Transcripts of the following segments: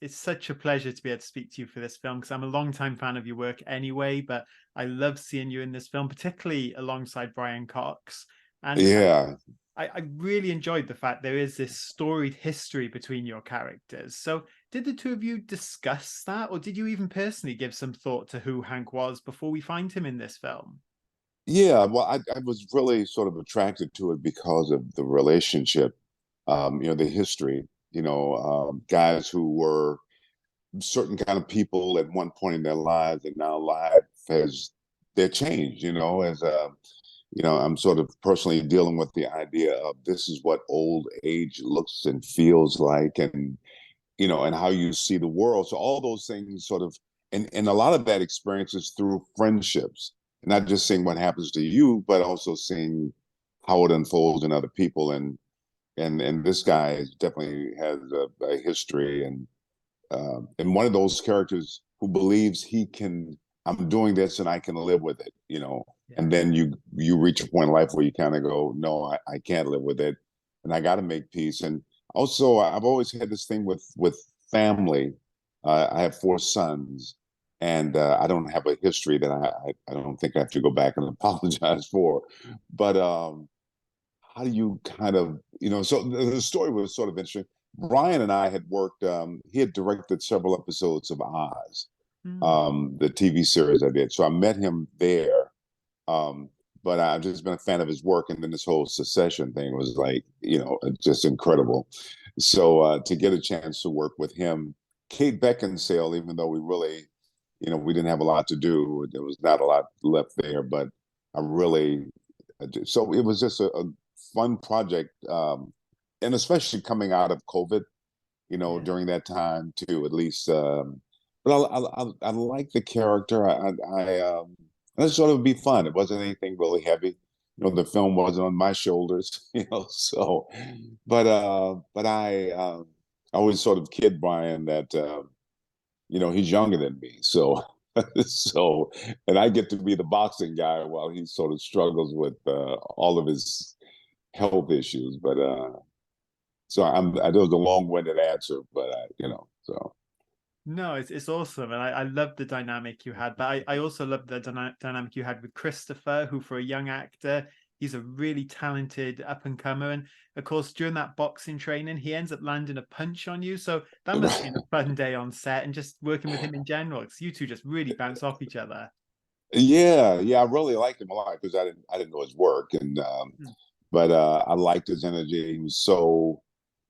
It's such a pleasure to be able to speak to you for this film because I'm a longtime fan of your work anyway, but I love seeing you in this film, particularly alongside Brian Cox. And Yeah, I really enjoyed the fact there is this storied history between your characters. So, did the two of you discuss that, or did you even personally give some thought to who Hank was before we find him in this film? yeah. Well, I was really sort of attracted to it because of the relationship, the history. Guys who were certain kind of people at one point in their lives, and now life has they're changed. I'm sort of personally dealing with the idea of this is what old age looks and feels like, and how you see the world. So all those things sort of, and a lot of that experience is through friendships, not just seeing what happens to you, but also seeing how it unfolds in other people. And this guy definitely has a history, and one of those characters who believes he can. I'm doing this and I can live with it. Yeah. And then you reach a point in life where you kind of go, no, I can't live with it, and I got to make peace. And also, I've always had this thing with family. I have four sons, and I don't have a history that I don't think I have to go back and apologize for. But how do you kind of so the story was sort of interesting. Brian and I had worked. He had directed several episodes of Oz, Hmm. the TV series I did. So I met him there. Um, but I've just been a fan of his work, and then this whole Secession thing was like, just incredible. So to get a chance to work with him, Kate Beckinsale, even though we really, we didn't have a lot to do, there was not a lot left there, but I really, so it was just a fun project, and especially coming out of COVID, Yeah. during that time too, at least. But I like the character. I just thought it would be fun. It wasn't anything really heavy. The film wasn't on my shoulders, so, but I always sort of kid Brian that, he's younger than me. So, so, and I get to be the boxing guy while he sort of struggles with all of his health issues. But so I know it's a long-winded answer, but so. No, it's awesome, and I love the dynamic you had. But I also love the dynamic you had with Christopher, who for a young actor, he's a really talented up and comer. And of course, during that boxing training, he ends up landing a punch on you. So that must have been a fun day on set, and just working with him in general, because you two just really bounce off each other. Yeah, I really liked him a lot because I didn't know his work, and Hmm. but I liked his energy. He was so,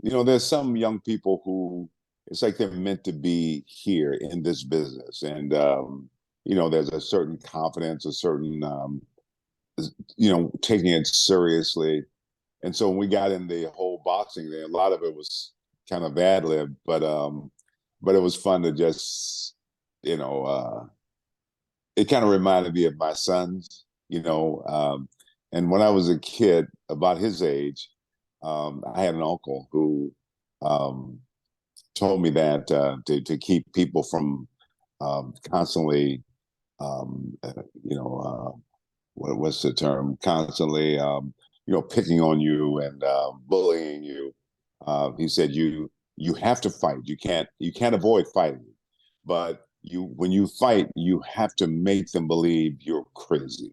there's some young people who it's like they're meant to be here in this business, and there's a certain confidence, a certain taking it seriously. And so when we got in the whole boxing thing, a lot of it was kind of ad lib, but it was fun to just, you know, it kind of reminded me of my sons, and when I was a kid, about his age, I had an uncle who um, told me that to keep people from constantly, um, uh, you know, what's the term? Constantly, picking on you and bullying you. He said you have to fight. You can't avoid fighting, but when you fight, you have to make them believe you're crazy.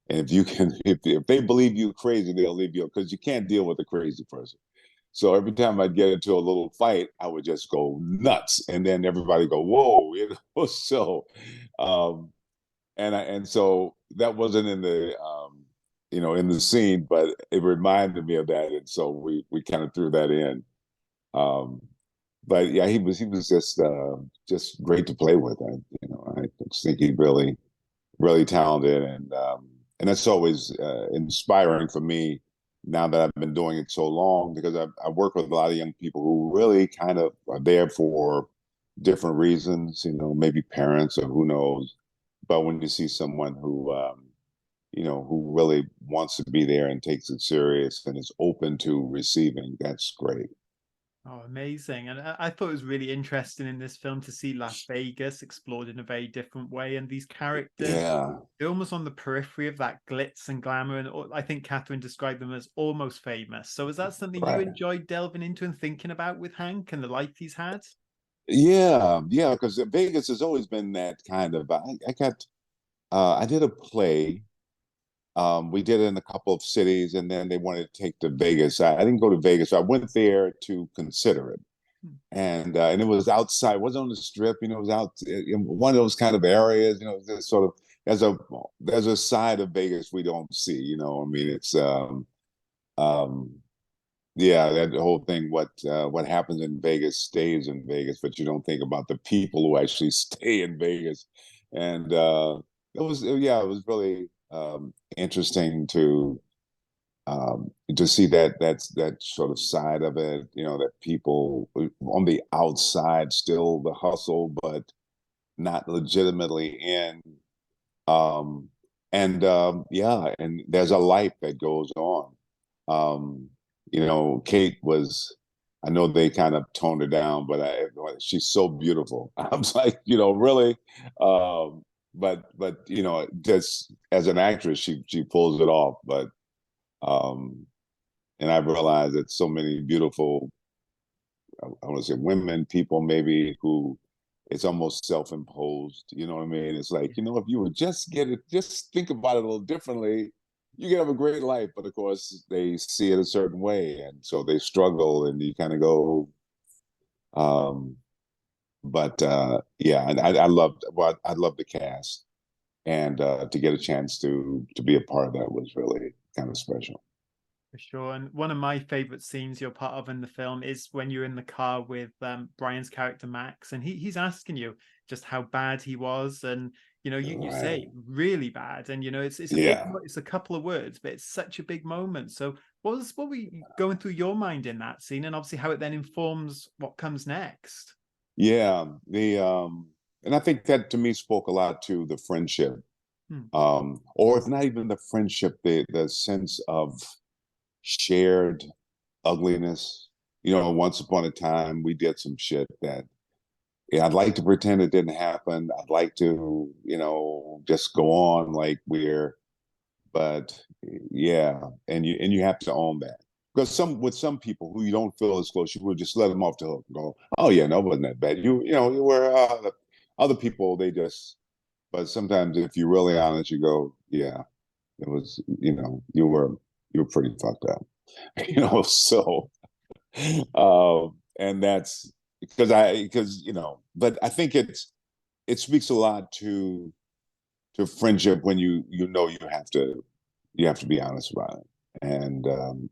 And if you can, if they believe you're crazy, they'll leave you because you can't deal with a crazy person. So every time I'd get into a little fight, I would just go nuts, and then everybody go, "Whoa!" So, um, and so that wasn't in the in the scene, but it reminded me of that, and so we kind of threw that in. Um, but yeah, he was just great to play with. I just think he really talented, and that's always inspiring for me now that I've been doing it so long because I work with a lot of young people who really kind of are there for different reasons, maybe parents or who knows. But when you see someone who really wants to be there and takes it serious and is open to receiving, that's great. Oh, amazing. And I thought it was really interesting in this film to see Las Vegas explored in a very different way. And these characters, Yeah, they're almost on the periphery of that glitz and glamour. And I think Catherine described them as almost famous. So is that something you right. enjoyed delving into and thinking about with Hank and the life he's had? Yeah, because Vegas has always been that kind of. I did a play. We did it in a couple of cities, and then they wanted to take to Vegas. I didn't go to Vegas. I went there to consider it, and it was outside. It wasn't on the strip. It was out in one of those kind of areas. This sort of there's a side of Vegas we don't see. I mean, it's um, yeah, that whole thing. What happens in Vegas stays in Vegas, but you don't think about the people who actually stay in Vegas. And it was really interesting to see that sort of side of it. That people on the outside still the hustle, but not legitimately in. Um, and there's a life that goes on. Um, Kate was, I know they kind of toned her down, but she's so beautiful. I was like, really. But just as an actress, she pulls it off. But um, and I realized that so many beautiful, I want to say women, people maybe who it's almost self-imposed. You know what I mean? It's like, if you would just get it, just think about it a little differently, you can have a great life. But of course, they see it a certain way, and so they struggle, and you kind of go. Um, but yeah, and I loved the cast, and to get a chance to be a part of that was really kind of special. For sure. And one of my favorite scenes you're part of in the film is when you're in the car with Brian's character Max, and he's asking you just how bad he was, and you Right. say really bad, and it's a big, Yeah. it's a couple of words, but it's such a big moment. So what were you going through your mind in that scene, and obviously how it then informs what comes next? Yeah. And I think that to me spoke a lot to the friendship, Hmm. or if not even the friendship, the sense of shared ugliness. Once upon a time, we did some shit that, yeah, I'd like to pretend it didn't happen. I'd like to, just go on like but yeah, and you have to own that. Because with some people who you don't feel as close, you would just let them off the hook and go, oh yeah, no, it wasn't that bad. You were other people, they just, but sometimes if you're really honest, you go, yeah, it was, you were pretty fucked up. So and that's because but I think it speaks a lot to friendship when you have to be honest about it, and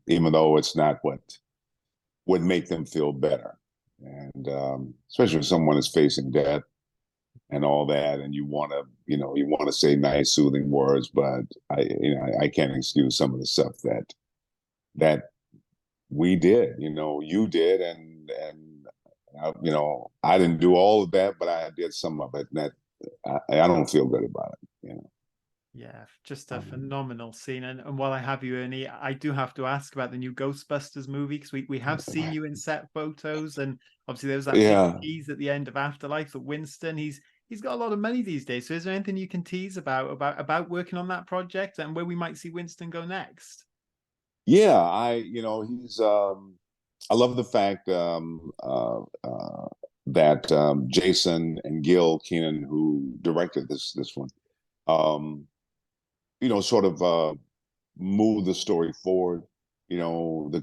even though it's not what would make them feel better, and especially if someone is facing death and all that, and you want to say nice soothing words, but I can't excuse some of the stuff that we did, you did, and I didn't do all of that, but I did some of it, and that I don't feel good about it. Yeah, just a Um, phenomenal scene. And while I have you, Ernie, I do have to ask about the new Ghostbusters movie, because we have seen you in set photos, and obviously there was that big yeah, tease at the end of Afterlife that Winston, he's got a lot of money these days. So is there anything you can tease about working on that project and where we might see Winston go next? yeah. He's. I love the fact that Jason and Gil Keenan, who directed this one, um, sort of move the story forward. The old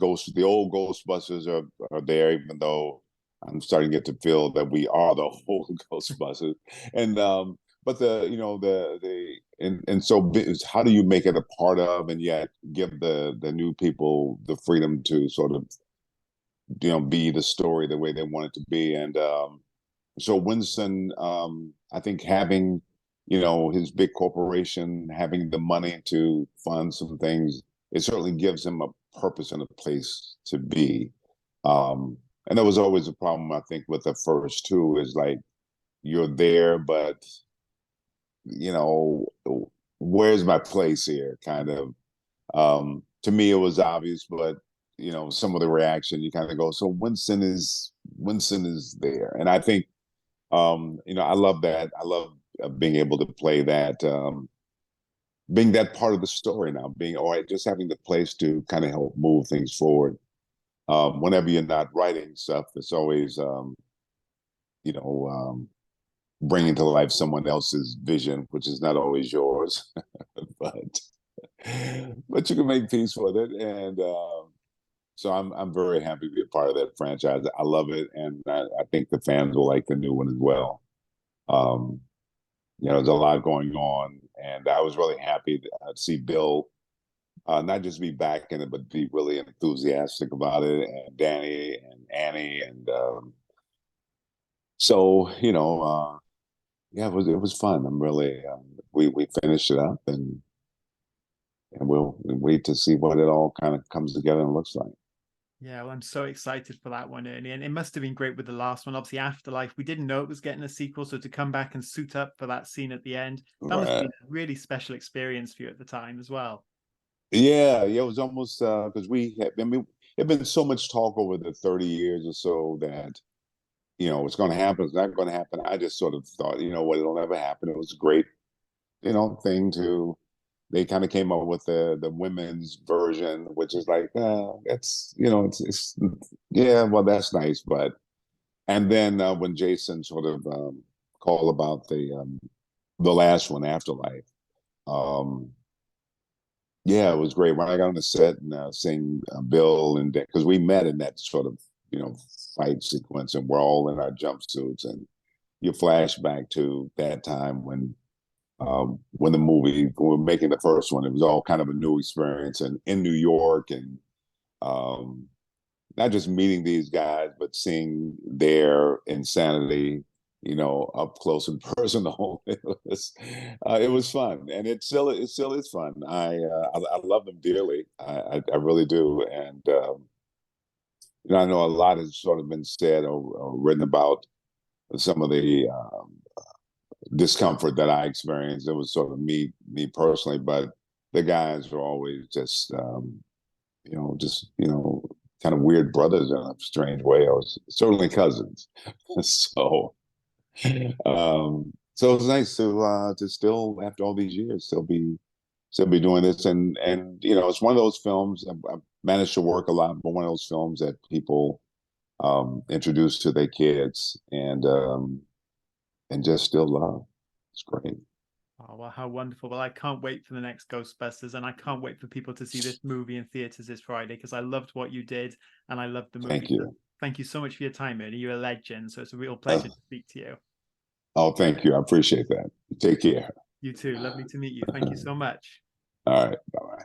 Ghostbusters are there, even though I'm starting to get to feel that we are the whole Ghostbusters. And but so how do you make it a part of, and yet give the new people the freedom to sort of be the story the way they want it to be. And so Winston, I think having his big corporation, having the money to fund some things, it certainly gives him a purpose and a place to be. And there was always a problem, I think, with the first two, is like you're there, but you know where's my place here, kind of. To me it was obvious, but some of the reaction, you kind of go, so Winston is there. And I think I love that. I love being able to play that, being that part of the story now, being all right, just having the place to kind of help move things forward. Whenever you're not writing stuff, it's always you know, bringing to life someone else's vision, which is not always yours, but you can make peace with it. And so I'm very happy to be a part of that franchise. I love it, and I think the fans will like the new one as well. Um, there's a lot going on, and I was really happy to see Bill not just be back in it, but be really enthusiastic about it, and Danny and Annie, and so yeah, it was fun. I'm really we finished it up, and we'll wait to see what it all kind of comes together and looks like. Yeah, well, I'm so excited for that one, Ernie. And it must have been great with the last one. Obviously, Afterlife, we didn't know it was getting a sequel. So to come back and suit up for that scene at the end, that must have Right. been a really special experience for you at the time as well. Yeah, yeah, it was almost because I mean, it been so much talk over the 30 years or so that it's going to happen, it's not going to happen. I just sort of thought, what, it'll never happen. It was a great, thing to. They kind of came up with the women's version, which is like, that's it's yeah, well, that's nice, but and then when Jason sort of called about the last one, Afterlife. Um, Yeah, it was great. When I got on the set and seeing Bill and because we met in that sort of fight sequence, and we're all in our jumpsuits, and you flash back to that time when the movie when we were making the first one, it was all kind of a new experience, and in New York, and um, not just meeting these guys, but seeing their insanity, up close and personal. It was fun, and it still is fun. I love them dearly. I really do, and I know a lot has sort of been said or written about some of the discomfort that I experienced. It was sort of me personally, but the guys were always just kind of weird brothers in a strange way. I was certainly cousins. So, so it's nice to still, after all these years, still be doing this, and it's one of those films. I've managed to work a lot, but one of those films that people introduce to their kids and just still love. It's great. Oh, well, how wonderful. Well, I can't wait for the next Ghostbusters, and I can't wait for people to see this movie in theaters this Friday because I loved what you did and I loved the movie. Thank So you. thank you so much for your time, Ernie. You're a legend. So it's a real Uh, pleasure to speak to you. oh, thank you. I appreciate that. Take care. You too. Lovely to meet you. Thank you so much. All right. Bye bye.